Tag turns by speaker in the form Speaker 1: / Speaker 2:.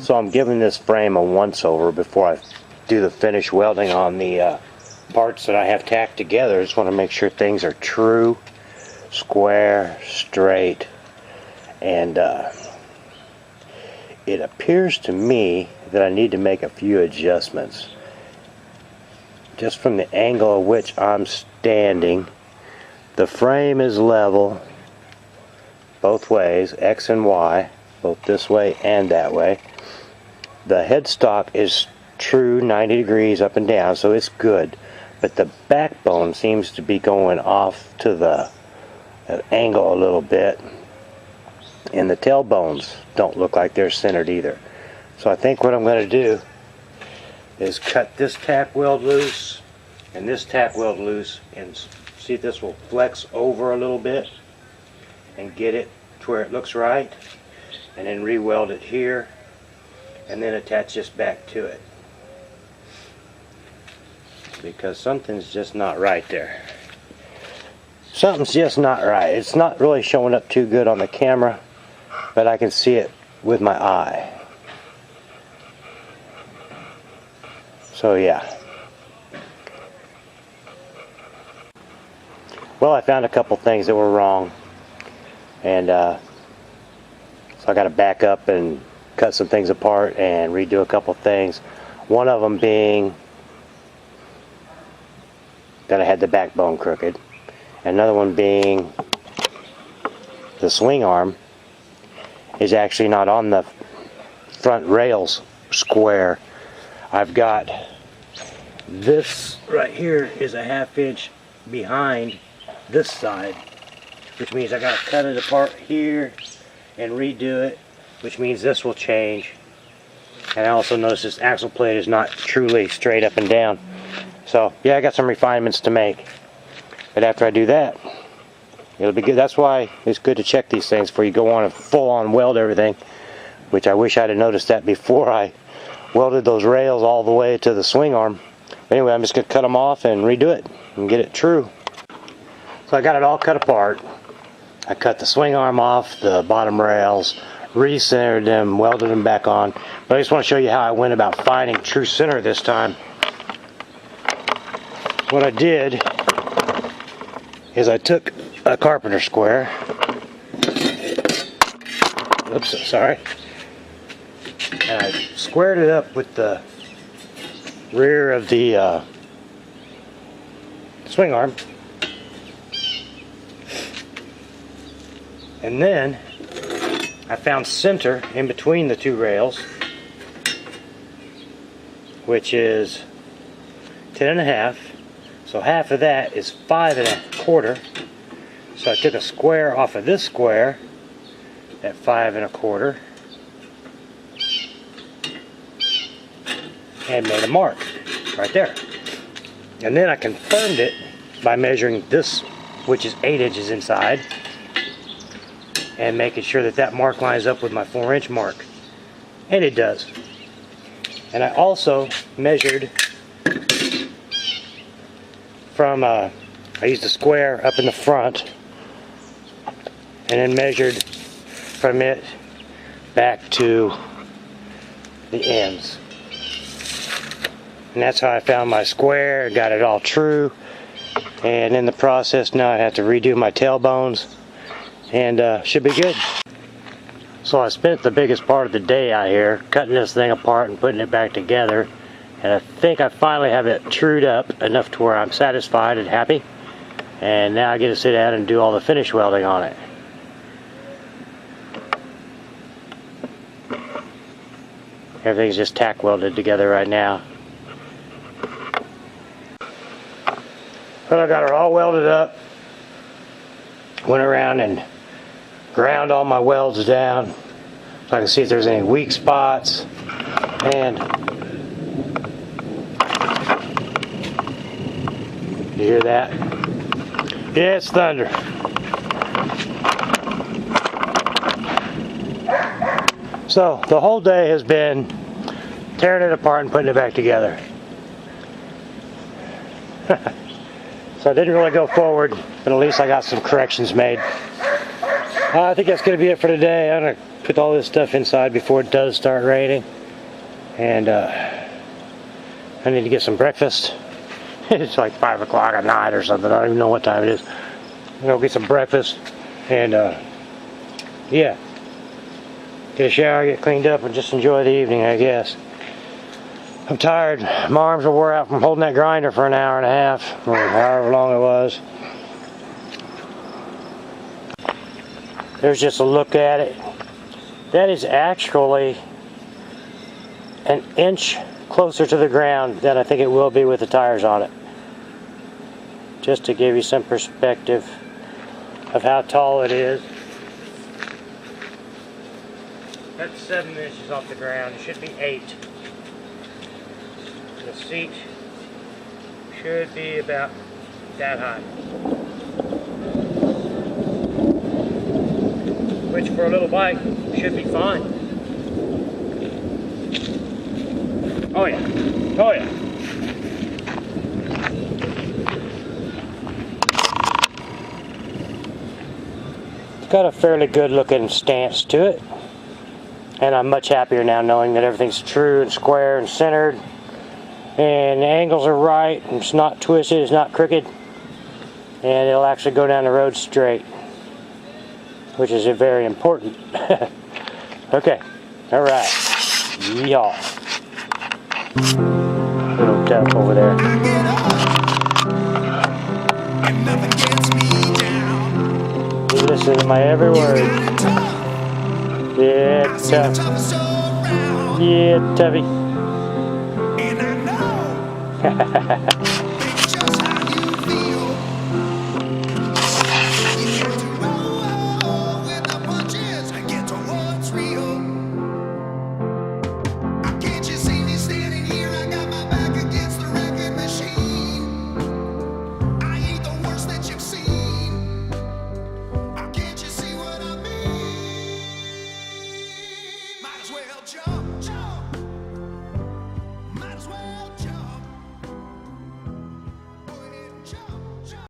Speaker 1: So I'm giving this frame a once over before I do the finish welding on the parts that I have tacked together. I just want to make sure things are true, square, straight, and it appears to me that I need to make a few adjustments. Just from the angle at which I'm standing, the frame is level both ways, X and Y, both this way and that way. The headstock is true 90 degrees up and down, so it's good, but the backbone seems to be going off to the angle a little bit, and the tailbones don't look like they're centered either. So I think what I'm going to do is cut this tack weld loose and this tack weld loose, and see if this will flex over a little bit and get it to where it looks right, and then re-weld it here and then attach this back to it, because something's just not right there. Something's just not right. It's not really showing up too good on the camera, but I can see it with my eye. So yeah. Well, I found a couple things that were wrong, and so I got to back up and cut some things apart and redo a couple things. One of them being that I had the backbone crooked. Another one being the swing arm is actually not on the front rails square. I've got this right here is a 1/2 inch behind this side, which means I got to cut it apart here and redo it, which means this will change. And I also notice this axle plate is not truly straight up and down. So yeah, I got some refinements to make, but after I do that, it'll be good. That's why it's good to check these things before you go on and full on weld everything, which I wish I'd have noticed that before I welded those rails all the way to the swing arm. Anyway, I'm just going to cut them off and redo it and get it true. So I got it all cut apart. I cut the swing arm off, the bottom rails, re-centered them, welded them back on. But I just want to show you how I went about finding true center this time. What I did is I took a carpenter square. Oops, sorry. And I squared it up with the rear of the swing arm. And then I found center in between the two rails, which is 10.5. So half of that is 5.25. So I took a square off of this square at 5.25 and made a mark right there. And then I confirmed it by measuring this, which is 8 inches inside, and making sure that that mark lines up with my 4-inch mark. And it does. And I also measured from, I used a square up in the front, and then measured from it back to the ends. And that's how I found my square, got it all true. And in the process now I have to redo my tailbones, and should be good. So I spent the biggest part of the day out here cutting this thing apart and putting it back together, and I think I finally have it trued up enough to where I'm satisfied and happy. And now I get to sit down and do all the finish welding on it. Everything's just tack welded together right now. But I got her all welded up. Went around and ground all my welds down so I can see if there's any weak spots. And you hear that? Yeah, it's thunder. So the whole day has been tearing it apart and putting it back together. So I didn't really go forward, but at least I got some corrections made. I think that's going to be it for today. I'm going to put all this stuff inside before it does start raining. And I need to get some breakfast. It's like 5 o'clock at night or something. I don't even know what time it is. I'm going to get some breakfast. And yeah. Get a shower, get cleaned up, and just enjoy the evening, I guess. I'm tired. My arms are wore out from holding that grinder for an hour and a half, or however long it was. There's just a look at it. That is actually an inch closer to the ground than I think it will be with the tires on it. Just to give you some perspective of how tall it is. That's 7 inches off the ground. It should be 8. The seat should be about that high. Which for a little bike should be fine. Oh yeah. Oh yeah. It's got a fairly good looking stance to it. And I'm much happier now knowing that everything's true and square and centered. And the angles are right. And it's not twisted, it's not crooked. And it'll actually go down the road straight. Which is very important. Okay. Alright. Yeehaw. Little duck over there. You listen to my every word. Yeah, tough. Yeah, toughy.
Speaker 2: Jump, jump.